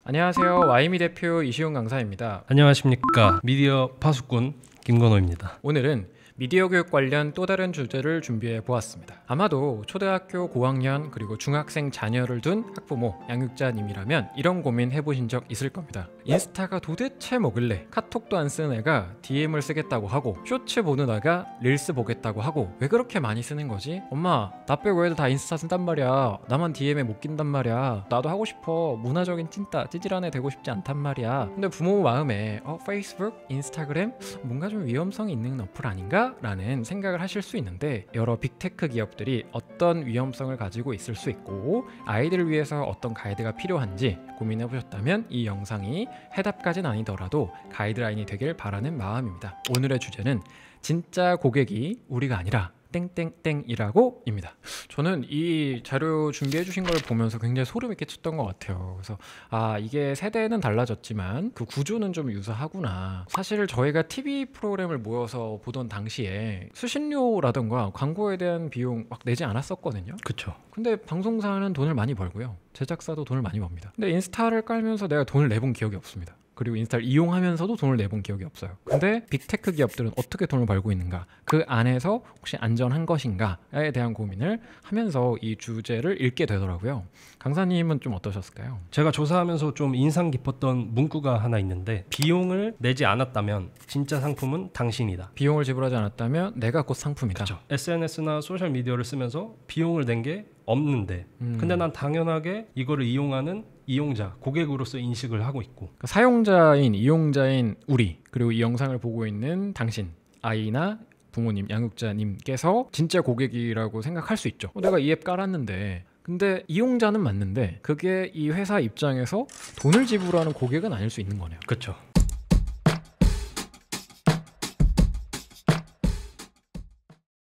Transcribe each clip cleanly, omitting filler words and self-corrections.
안녕하세요. 와이미 대표 이시용 강사입니다. 안녕하십니까. 미디어 파수꾼 김건호입니다. 오늘은 미디어 교육 관련 또 다른 주제를 준비해 보았습니다. 아마도 초등학교 고학년 그리고 중학생 자녀를 둔 학부모, 양육자님이라면 이런 고민 해보신 적 있을 겁니다. 인스타가 도대체 뭐길래 카톡도 안 쓰는 애가 DM을 쓰겠다고 하고 쇼츠 보는 애가 릴스 보겠다고 하고 왜 그렇게 많이 쓰는 거지? 엄마, 나 빼고 애들 다 인스타 쓴단 말이야. 나만 DM에 못 낀단 말이야. 나도 하고 싶어. 문화적인 찐따, 찌질한 애 되고 싶지 않단 말이야. 근데 부모 마음에 페이스북, 인스타그램 뭔가 좀 위험성이 있는 어플 아닌가? 라는 생각을 하실 수 있는데 여러 빅테크 기업들이 어떤 위험성을 가지고 있을 수 있고 아이들을 위해서 어떤 가이드가 필요한지 고민해 보셨다면 이 영상이 해답까지는 아니더라도 가이드라인이 되길 바라는 마음입니다. 오늘의 주제는 진짜 고객이 우리가 아니라 땡땡땡이라고 입니다. 저는 이 자료 준비해 주신 걸 보면서 굉장히 소름이 끼쳤던 것 같아요. 그래서 이게 세대는 달라졌지만 그 구조는 좀 유사하구나. 사실 저희가 TV 프로그램을 모여서 보던 당시에 수신료라던가 광고에 대한 비용 막 내지 않았었거든요. 그렇죠. 근데 방송사는 돈을 많이 벌고요. 제작사도 돈을 많이 법니다. 근데 인스타를 깔면서 내가 돈을 내본 기억이 없습니다. 그리고 인스타를 이용하면서도 돈을 내본 기억이 없어요. 근데 빅테크 기업들은 어떻게 돈을 벌고 있는가? 그 안에서 혹시 안전한 것인가에 대한 고민을 하면서 이 주제를 읽게 되더라고요. 강사님은 좀 어떠셨을까요? 제가 조사하면서 좀 인상 깊었던 문구가 하나 있는데 비용을 내지 않았다면 진짜 상품은 당신이다. 비용을 지불하지 않았다면 내가 곧 상품이다. 그렇죠. SNS나 소셜미디어를 쓰면서 비용을 낸 게 없는데 근데 난 당연하게 이거를 이용하는 이용자, 고객으로서 인식을 하고 있고 그러니까 사용자인, 이용자인 우리 그리고 이 영상을 보고 있는 당신, 아이나 부모님, 양육자님께서 진짜 고객이라고 생각할 수 있죠. 내가 이 앱 깔았는데 근데 이용자는 맞는데 그게 이 회사 입장에서 돈을 지불하는 고객은 아닐 수 있는 거네요. 그렇죠.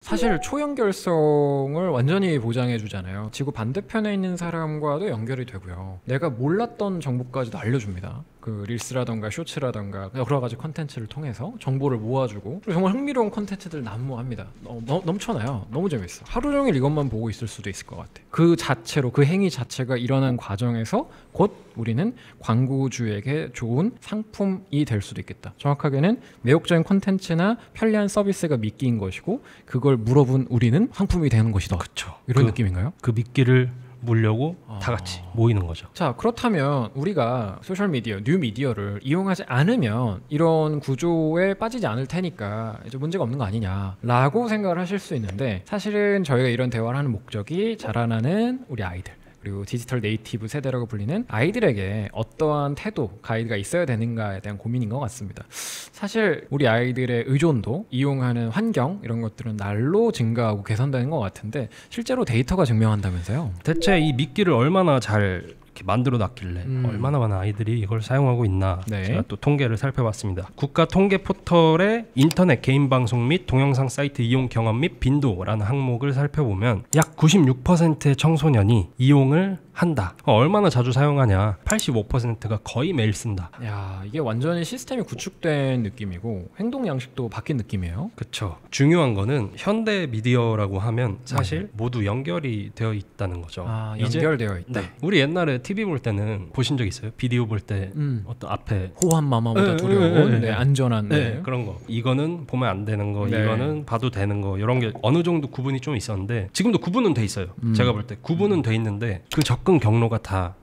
사실 초연결성을 완전히 보장해 주잖아요. 지구 반대편에 있는 사람과도 연결이 되고요. 내가 몰랐던 정보까지도 알려줍니다. 그 릴스라던가 쇼츠라던가 여러 가지 컨텐츠를 통해서 정보를 모아주고 그리고 정말 흥미로운 컨텐츠들 난무합니다. 넘쳐나요. 너무 재밌어. 하루 종일 이것만 보고 있을 수도 있을 것 같아. 그 자체로 그 행위 자체가 일어난 과정에서 곧 우리는 광고주에게 좋은 상품이 될 수도 있겠다. 정확하게는 매혹적인 컨텐츠나 편리한 서비스가 미끼인 것이고 그걸 물어본 우리는 상품이 되는 것이다. 그렇죠. 이런 느낌인가요? 그 미끼를 물려고 다 같이 모이는 거죠. 자, 그렇다면 우리가 소셜미디어, 뉴미디어를 이용하지 않으면 이런 구조에 빠지지 않을 테니까 이제 문제가 없는 거 아니냐라고 생각을 하실 수 있는데 사실은 저희가 이런 대화를 하는 목적이 자라나는 우리 아이들 그리고 디지털 네이티브 세대라고 불리는 아이들에게 어떠한 태도, 가이드가 있어야 되는가에 대한 고민인 것 같습니다. 사실 우리 아이들의 의존도, 이용하는 환경 이런 것들은 날로 증가하고 개선되는 것 같은데 실제로 데이터가 증명한다면서요? 대체 이 미끼를 얼마나 잘 이렇게 만들어 놨길래 얼마나 많은 아이들이 이걸 사용하고 있나 제가 또 통계를 살펴봤습니다. 국가 통계 포털의 인터넷 개인 방송 및 동영상 사이트 이용 경험 및 빈도라는 항목을 살펴보면 약 96%의 청소년이 이용을 한다. 얼마나 자주 사용하냐? 85%가 거의 매일 쓴다. 야, 이게 완전히 시스템이 구축된 느낌이고 행동 양식도 바뀐 느낌이에요. 그렇죠. 중요한 거는 현대 미디어라고 하면 사실 모두 연결이 되어 있다는 거죠. 연결되어 있다. 네. 우리 옛날에 TV 볼 때는 보신 적 있어요? 비디오 볼 때 어떤 앞에 호환 마마보다 두려운 안전한 그런 거. 이거는 보면 안 되는 거, 이거는 봐도 되는 거 이런 게 어느 정도 구분이 좀 있었는데 지금도 구분은 돼 있어요. 제가 볼 때 구분은 돼 있는데 그 접근 경로가 다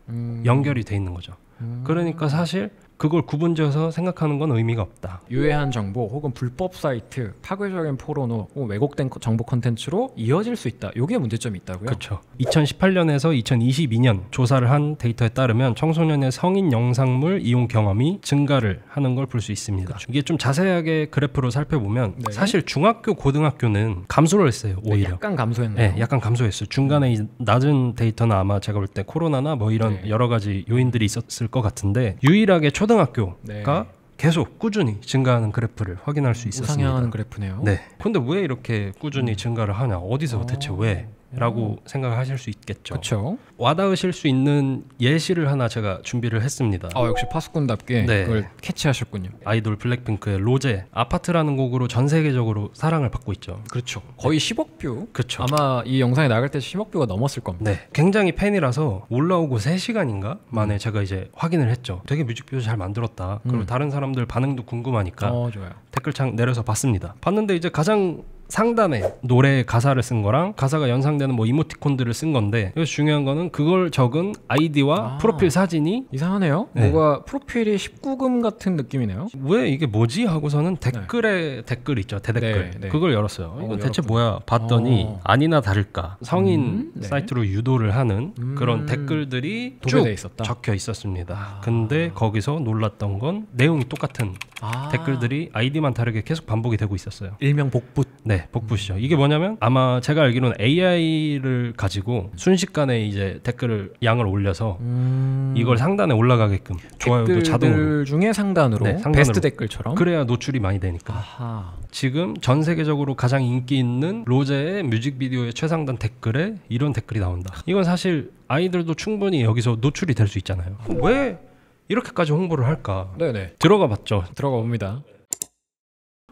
연결이 돼 있는 거죠. 그러니까 사실 그걸 구분지어서 생각하는 건 의미가 없다. 유해한 정보 혹은 불법 사이트, 파괴적인 포르노, 왜곡된 정보 콘텐츠로 이어질 수 있다. 이게 문제점이 있다고요? 그렇죠. 2018년에서 2022년 조사를 한 데이터에 따르면 청소년의 성인 영상물 이용 경험이 증가를 하는 걸 볼 수 있습니다. 그쵸. 이게 좀 자세하게 그래프로 살펴보면 사실 중학교, 고등학교는 감소를 했어요. 오히려. 약간 감소했나요? 네, 약간 감소했어요. 중간에 낮은 데이터는 아마 제가 볼 때 코로나나 뭐 이런 여러 가지 요인들이 있었을 것 같은데 유일하게 초등학교가 계속 꾸준히 증가하는 그래프를 확인할 수 있었습니다. 우상향하는 그래프네요. 네. 근데 왜 이렇게 꾸준히 증가를 하냐? 어디서 대체 왜? 라고 생각하실 수 있겠죠. 그렇죠. 와닿으실 수 있는 예시를 하나 제가 준비를 했습니다. 역시 파수꾼답게 네. 그걸 캐치하셨군요. 아이돌 블랙핑크의 로제, 아파트라는 곡으로 전 세계적으로 사랑을 받고 있죠. 그렇죠. 거의 10억 뷰. 그렇죠. 아마 이 영상이 나갈 때 10억 뷰가 넘었을 겁니다. 네, 굉장히 팬이라서 올라오고 3시간인가 만에 제가 이제 확인을 했죠. 되게 뮤직비디오 잘 만들었다. 그리고 다른 사람들 반응도 궁금하니까 좋아요. 댓글창 내려서 봤습니다. 봤는데 이제 가장 상단에 노래 가사를 쓴 거랑 가사가 연상되는 뭐 이모티콘들을 쓴 건데, 여기서 중요한 거는 그걸 적은 아이디와 프로필 사진이 이상하네요. 네. 뭐가 프로필이 19금 같은 느낌이네요. 왜 이게 뭐지 하고서는 댓글에 댓글 있죠, 대댓글. 네. 그걸 열었어요. 이거 대체 열었군요. 뭐야 봤더니 아니나 다를까 성인 네. 사이트로 유도를 하는 그런 댓글들이 쭉 도배돼 있었다. 적혀 있었습니다. 근데 거기서 놀랐던 건 내용이 똑같은 댓글들이 아이디만 다르게 계속 반복이 되고 있었어요. 일명 복붙. 네, 복붙이죠. 이게 뭐냐면 아마 제가 알기로는 AI를 가지고 순식간에 이제 댓글을 양을 올려서 이걸 상단에 올라가게끔 좋아요도 자동으로 댓글 중에 상단으로, 네, 상단으로. 베스트 댓글처럼. 그래야 노출이 많이 되니까. 아하. 지금 전 세계적으로 가장 인기 있는 로제의 뮤직비디오의 최상단 댓글에 이런 댓글이 나온다. 이건 사실 아이들도 충분히 여기서 노출이 될 수 있잖아요. 왜 이렇게까지 홍보를 할까? 네네. 들어가 봤죠. 들어가 봅니다.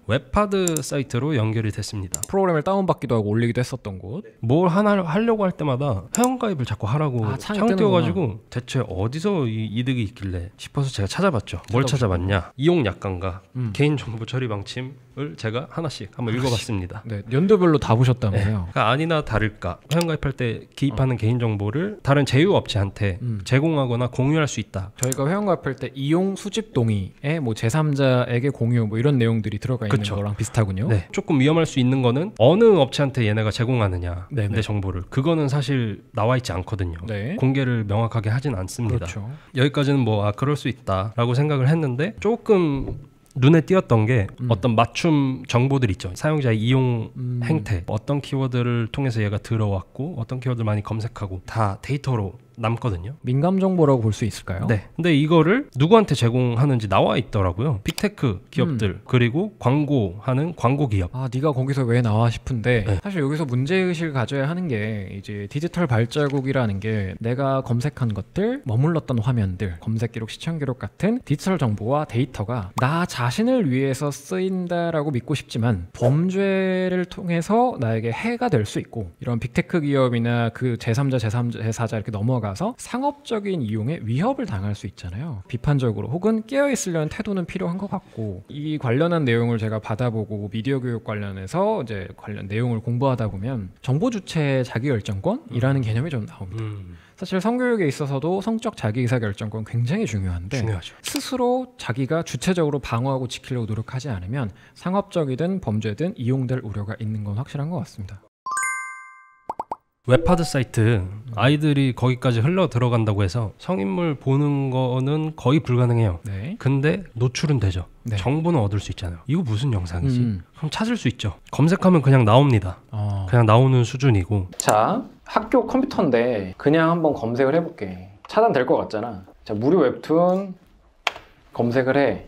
웹하드 사이트로 연결이 됐습니다. 프로그램을 다운받기도 하고 올리기도 했었던 곳. 뭘 하나 하려고 할 때마다 회원가입을 자꾸 하라고 창이 창 띄워가지고 대체 어디서 이 이득이 있길래 싶어서 제가 찾아봤죠. 뭘 찾아봤냐? 이용 약관과 개인정보 처리 방침을 제가 하나씩 한번 읽어봤습니다. 네, 연도별로 다 보셨다면서요. 그러니까 아니나 다를까 회원가입할 때 기입하는 개인정보를 다른 제휴업체한테 제공하거나 공유할 수 있다. 저희가 회원가입할 때 이용 수집 동의에 뭐 제3자에게 공유 뭐 이런 내용들이 들어가 있는 그쵸. 거랑 비슷하군요. 네, 조금 위험할 수 있는 거는 어느 업체한테 얘네가 제공하느냐 네네. 내 정보를 그거는 사실 나와 있지 않거든요. 네. 공개를 명확하게 하진 않습니다. 그렇죠. 여기까지는 뭐 그럴 수 있다라고 생각을 했는데 조금 눈에 띄었던 게 어떤 맞춤 정보들 있죠. 사용자의 이용 행태, 어떤 키워드를 통해서 얘가 들어왔고 어떤 키워드를 많이 검색하고 다 데이터로 남거든요. 민감 정보라고 볼 수 있을까요? 네. 근데 이거를 누구한테 제공하는지 나와 있더라고요. 빅테크 기업들 그리고 광고하는 광고 기업. 네가 거기서 왜 나와 싶은데 네. 사실 여기서 문제의식을 가져야 하는 게 이제 디지털 발자국이라는 게 내가 검색한 것들, 머물렀던 화면들, 검색 기록, 시청 기록 같은 디지털 정보와 데이터가 나 자신을 위해서 쓰인다라고 믿고 싶지만 범죄를 통해서 나에게 해가 될 수 있고 이런 빅테크 기업이나 그 제3자, 제4자 이렇게 넘어가서 상업적인 이용에 위협을 당할 수 있잖아요. 비판적으로 혹은 깨어있으려는 태도는 필요한 것 같고 이 관련한 내용을 제가 받아보고 미디어 교육 관련해서 이제 관련 내용을 공부하다 보면 정보 주체 자기결정권이라는 개념이 좀 나옵니다. 사실 성교육에 있어서도 성적 자기의사결정권 굉장히 중요한데 중요하죠. 스스로 자기가 주체적으로 방어하고 지키려고 노력하지 않으면 상업적이든 범죄든 이용될 우려가 있는 건 확실한 것 같습니다. 웹하드 사이트 아이들이 거기까지 흘러 들어간다고 해서 성인물 보는 거는 거의 불가능해요. 네. 근데 노출은 되죠. 네. 정보는 얻을 수 있잖아요. 이거 무슨 영상이지? 그럼 찾을 수 있죠. 검색하면 그냥 나옵니다. 그냥 나오는 수준이고. 자, 학교 컴퓨터인데 그냥 한번 검색을 해볼게. 차단될 것 같잖아. 자, 무료 웹툰 검색을 해.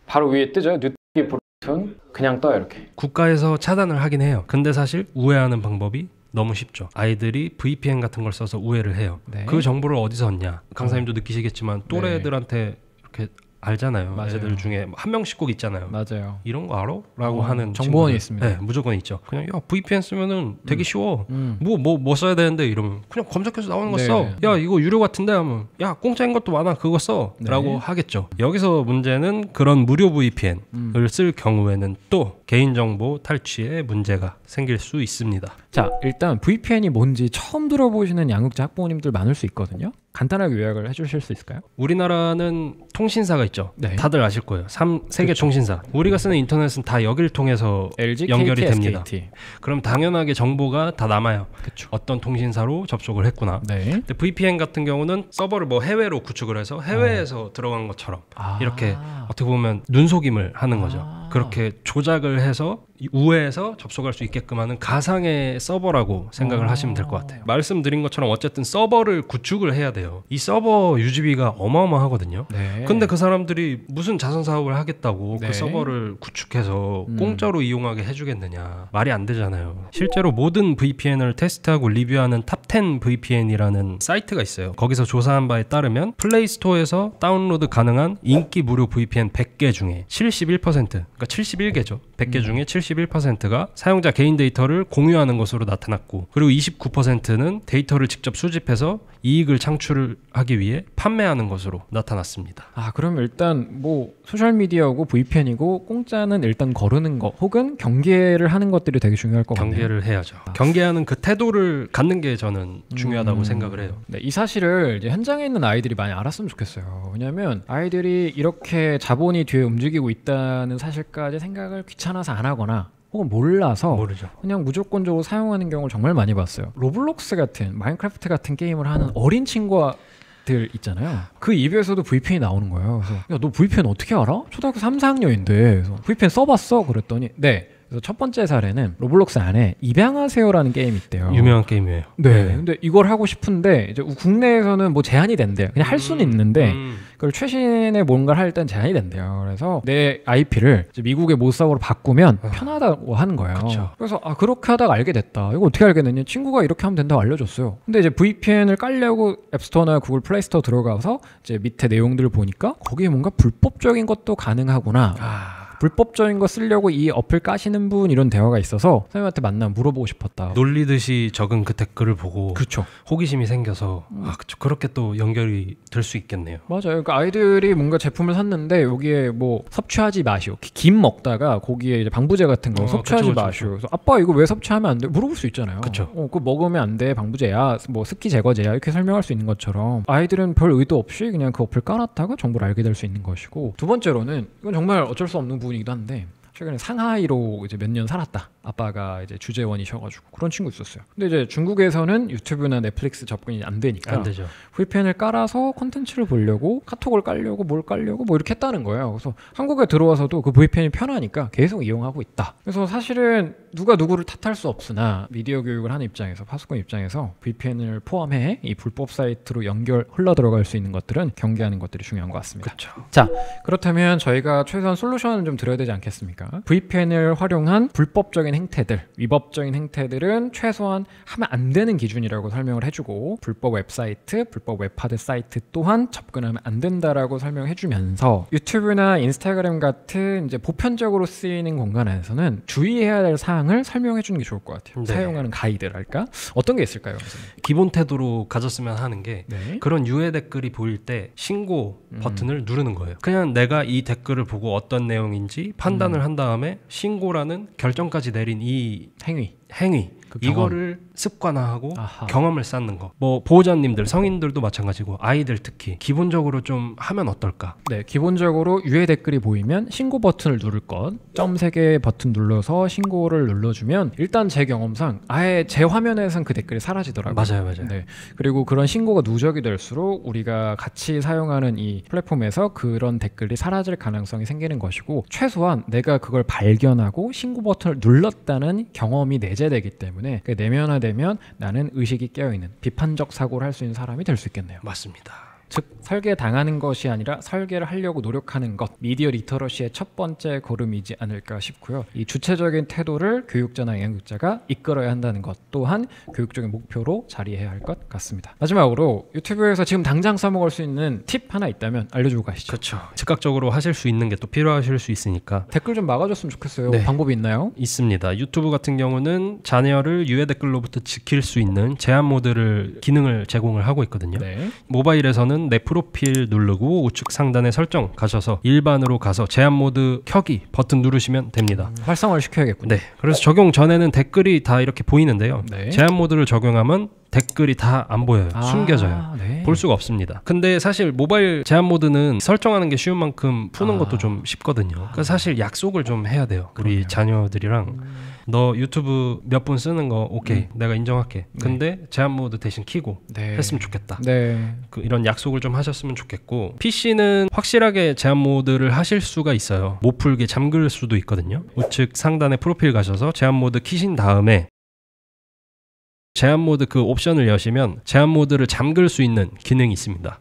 바로 위에 뜨죠. 뉴트기 웹툰 그냥 떠요 이렇게. 국가에서 차단을 하긴 해요. 근데 사실 우회하는 방법이 너무 쉽죠. 아이들이 VPN 같은 걸 써서 우회를 해요. 네. 그 정보를 어디서 얻냐? 강사님도 느끼시겠지만 또래들한테 이렇게 알잖아요. 맞아요. 애들 중에 한 명씩 꼭 있잖아요. 맞아요. 이런 거 알아? 라고 하는 정보원이 친구들. 있습니다. 네, 무조건 있죠. 그냥 야 VPN 쓰면은 되게 쉬워. 음. 뭐 써야 되는데 이러면 그냥 검색해서 나오는 거 네. 써. 야 이거 유료 같은데 하면 야 공짜인 것도 많아 그거 써. 네. 라고 하겠죠. 여기서 문제는 그런 무료 VPN을 쓸 경우에는 또 개인정보 탈취에 문제가 생길 수 있습니다. 자, 일단 VPN이 뭔지 처음 들어보시는 양육자 학부모님들 많을 수 있거든요. 간단하게 요약을 해주실 수 있을까요? 우리나라는 통신사가 있죠. 네. 다들 아실 거예요. 세계 통신사. 우리가 쓰는 인터넷은 다 여기를 통해서 LG, 연결이 KT, 됩니다. SKT. 그럼 당연하게 정보가 다 남아요. 그쵸. 어떤 통신사로 접속을 했구나. 네. 근데 VPN 같은 경우는 서버를 뭐 해외로 구축을 해서 해외에서 들어간 것처럼 이렇게 어떻게 보면 눈속임을 하는 거죠. 그렇게 조작을 해서 우회해서 접속할 수 있게끔 하는 가상의 서버라고 생각을 하시면 될 것 같아요. 말씀드린 것처럼 어쨌든 서버를 구축을 해야 돼요. 이 서버 유지비가 어마어마하거든요. 네. 근데 그 사람들이 무슨 자선 사업을 하겠다고 네. 그 서버를 구축해서 공짜로 이용하게 해주겠느냐. 말이 안 되잖아요. 실제로 모든 VPN을 테스트하고 리뷰하는 탑10 VPN이라는 사이트가 있어요. 거기서 조사한 바에 따르면 플레이스토어에서 다운로드 가능한 인기 무료 VPN 100개 중에 71%, 그러니까 71개죠. 100개 중에 71%가 사용자 개인 데이터를 공유하는 것으로 나타났고, 그리고 29%는 데이터를 직접 수집해서 이익을 창출하기 위해 판매하는 것으로 나타났습니다. 아, 그럼 일단 뭐 소셜미디어고 VPN이고 공짜는 일단 거르는 거 혹은 경계를 하는 것들이 되게 중요할 것 같네요. 경계를 해야죠. 경계하는 그 태도를 갖는 게 저는 중요하다고 생각을 해요. 네, 이 사실을 이제 현장에 있는 아이들이 많이 알았으면 좋겠어요. 왜냐하면 아이들이 이렇게 자본이 뒤에 움직이고 있다는 사실까지 생각을 귀찮아서 안 하거나 혹은 몰라서 모르죠. 그냥 무조건적으로 사용하는 경우를 정말 많이 봤어요. 로블록스 같은 마인크래프트 같은 게임을 하는 어린 친구들 있잖아요. 그 입에서도 VPN이 나오는 거예요. 그래서 야, 너 VPN 어떻게 알아? 초등학교 3, 4학년인데 그래서 VPN 써봤어? 그랬더니 네. 그래서 첫 번째 사례는 로블록스 안에 입양하세요라는 게임이 있대요. 유명한 게임이에요. 네. 근데 이걸 하고 싶은데 이제 국내에서는 뭐 제한이 된대요. 그냥 할 수는 있는데 그걸 최신의 뭔가를 할 땐 제한이 된대요. 그래서 내 IP를 미국의 모 서버로 바꾸면 편하다고 하는 거예요. 그쵸. 그래서 아, 그렇게 하다가 알게 됐다. 이거 어떻게 알게 됐냐? 친구가 이렇게 하면 된다고 알려줬어요. 근데 이제 VPN을 깔려고 앱스토어나 구글 플레이스토어 들어가서 이제 밑에 내용들을 보니까 거기에 뭔가 불법적인 것도 가능하구나. 불법적인 거 쓰려고 이 어플 까시는 분 이런 대화가 있어서 선생님한테 만나면 물어보고 싶었다. 놀리듯이 적은 그 댓글을 보고 그렇죠. 호기심이 생겨서 그렇게 또 연결이 될 수 있겠네요. 맞아요. 그러니까 아이들이 뭔가 제품을 샀는데 여기에 뭐 섭취하지 마시오. 김 먹다가 거기에 이제 방부제 같은 거 섭취하지 마시오. 그래서 아빠 이거 왜 섭취하면 안 돼? 물어볼 수 있잖아요. 그렇죠. 그거 먹으면 안 돼. 방부제야. 뭐 습기 제거제야. 이렇게 설명할 수 있는 것처럼 아이들은 별 의도 없이 그냥 그 어플 깔았다가 정보를 알게 될 수 있는 것이고, 두 번째로는 이건 정말 어쩔 수 없는 부분이기도 한데 최근에 상하이로 이제 몇 년 살았다. 아빠가 이제 주재원이셔가지고 그런 친구 있었어요. 근데 이제 중국에서는 유튜브나 넷플릭스 접근이 안 되니까 안 되죠. VPN을 깔아서 콘텐츠를 보려고 카톡을 깔려고 뭘 깔려고 뭐 이렇게 했다는 거예요. 그래서 한국에 들어와서도 그 VPN이 편하니까 계속 이용하고 있다. 그래서 사실은 누가 누구를 탓할 수 없으나 미디어 교육을 하는 입장에서, 파수꾼 입장에서 VPN을 포함해 이 불법 사이트로 흘러 들어갈 수 있는 것들은 경계하는 것들이 중요한 것 같습니다. 그렇죠. 자, 그렇다면 저희가 최소한 솔루션을 좀 드려야 되지 않겠습니까? VPN을 활용한 불법적인 행태들, 위법적인 행태들은 최소한 하면 안 되는 기준이라고 설명을 해주고, 불법 웹사이트, 불법 웹하드 사이트 또한 접근하면 안 된다라고 설명해주면서 유튜브나 인스타그램 같은 이제 보편적으로 쓰이는 공간에서는 주의해야 될 사항을 설명해주는 게 좋을 것 같아요. 네. 사용하는 가이드랄까? 어떤 게 있을까요? 기본 태도로 가졌으면 하는 게 네. 그런 유해 댓글이 보일 때 신고 버튼을 누르는 거예요. 그냥 내가 이 댓글을 보고 어떤 내용인지 판단을 한 다음에 신고라는 결정까지 내린 이 행위 그 경험. 이거를 습관화하고 아하. 경험을 쌓는 거. 뭐 보호자님들, 성인들도 마찬가지고 아이들 특히 기본적으로 좀 하면 어떨까? 네, 기본적으로 유해 댓글이 보이면 신고 버튼을 누를 것, 점 3개 버튼 눌러서 신고를 눌러주면 일단 제 경험상 아예 제 화면에선 그 댓글이 사라지더라고요. 맞아요. 네, 그리고 그런 신고가 누적이 될수록 우리가 같이 사용하는 이 플랫폼에서 그런 댓글이 사라질 가능성이 생기는 것이고, 최소한 내가 그걸 발견하고 신고 버튼을 눌렀다는 경험이 내재되기 때문에 내면화되면 나는 의식이 깨어있는 비판적 사고를 할 수 있는 사람이 될 수 있겠네요. 맞습니다. 즉 설계당하는 것이 아니라 설계를 하려고 노력하는 것, 미디어 리터러시의 첫 번째 걸음이지 않을까 싶고요. 이 주체적인 태도를 교육자나 양육자가 이끌어야 한다는 것 또한 교육적인 목표로 자리해야 할 것 같습니다. 마지막으로 유튜브에서 지금 당장 써먹을 수 있는 팁 하나 있다면 알려주고 가시죠. 그렇죠. 즉각적으로 하실 수 있는 게 또 필요하실 수 있으니까 댓글 좀 막아줬으면 좋겠어요. 네. 방법이 있나요? 있습니다. 유튜브 같은 경우는 자녀를 유해 댓글로부터 지킬 수 있는 제한 모드를 기능을 제공을 하고 있거든요. 네. 모바일에서는 내 프로필 누르고 우측 상단에 설정 가셔서 일반으로 가서 제한 모드 켜기 버튼 누르시면 됩니다. 활성화를 시켜야겠군요. 네. 그래서 적용 전에는 댓글이 다 이렇게 보이는데요. 네. 제한 모드를 적용하면 댓글이 다 안 보여요. 숨겨져요. 네. 볼 수가 없습니다. 근데 사실 모바일 제한 모드는 설정하는 게 쉬운 만큼 푸는 것도 좀 쉽거든요. 그러니까 사실 약속을 좀 해야 돼요. 우리 자녀들이랑 너 유튜브 몇 분 쓰는 거 오케이 내가 인정할게. 근데 제한 모드 대신 키고 했으면 좋겠다. 네. 이런 약속을 좀 하셨으면 좋겠고, PC는 확실하게 제한 모드를 하실 수가 있어요. 못 풀게 잠글 수도 있거든요. 우측 상단에 프로필 가셔서 제한 모드 키신 다음에 제한 모드 그 옵션을 여시면 제한 모드를 잠글 수 있는 기능이 있습니다.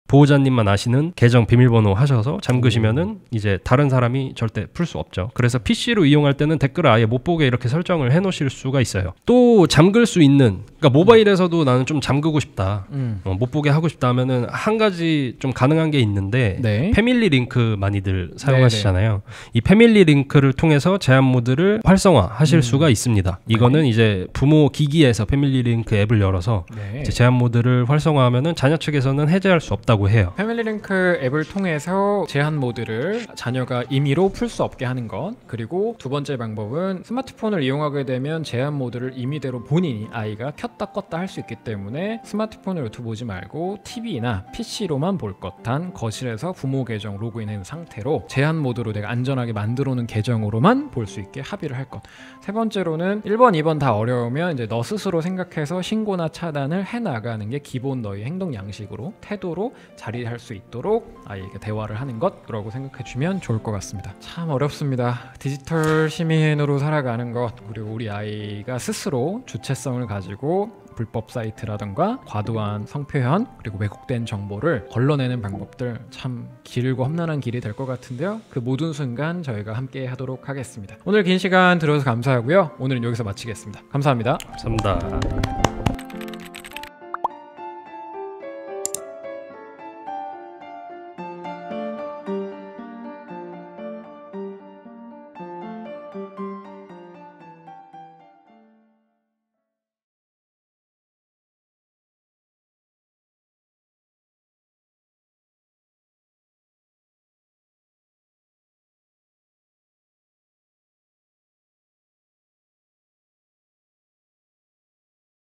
보호자님만 아시는 계정 비밀번호 하셔서 잠그시면은 이제 다른 사람이 절대 풀 수 없죠. 그래서 PC로 이용할 때는 댓글을 아예 못 보게 이렇게 설정을 해놓으실 수가 있어요. 또 잠글 수 있는, 그러니까 모바일에서도 나는 좀 잠그고 싶다, 못 보게 하고 싶다 하면은 한 가지 좀 가능한 게 있는데 네. 패밀리 링크 많이들 사용하시잖아요. 이 패밀리 링크를 통해서 제한 모드를 활성화하실 수가 있습니다. 이거는 이제 부모 기기에서 패밀리 링크 앱을 열어서 이제 제한 모드를 활성화하면은 자녀 측에서는 해제할 수 없다고 해요. 패밀리링크 앱을 통해서 제한 모드를 자녀가 임의로 풀 수 없게 하는 것, 그리고 두 번째 방법은 스마트폰을 이용하게 되면 제한 모드를 임의대로 본인이 아이가 켰다 껐다 할 수 있기 때문에 스마트폰으로 유튜브 보지 말고 TV나 PC로만 볼 것, 단 거실에서 부모 계정 로그인한 상태로 제한 모드로 내가 안전하게 만들어 놓은 계정으로만 볼 수 있게 합의를 할 것. 세 번째로는 1번, 2번 다 어려우면 이제 너 스스로 생각해서 신고나 차단을 해나가는 게 기본 너의 행동 양식으로, 태도로 자리할 수 있도록 아이에게 대화를 하는 것이라고 생각해 주면 좋을 것 같습니다. 참 어렵습니다. 디지털 시민으로 살아가는 것, 그리고 우리 아이가 스스로 주체성을 가지고 불법 사이트라던가 과도한 성표현 그리고 왜곡된 정보를 걸러내는 방법들, 참 길고 험난한 길이 될 것 같은데요. 그 모든 순간 저희가 함께 하도록 하겠습니다. 오늘 긴 시간 들어서 감사하고요. 오늘은 여기서 마치겠습니다. 감사합니다. 감사합니다.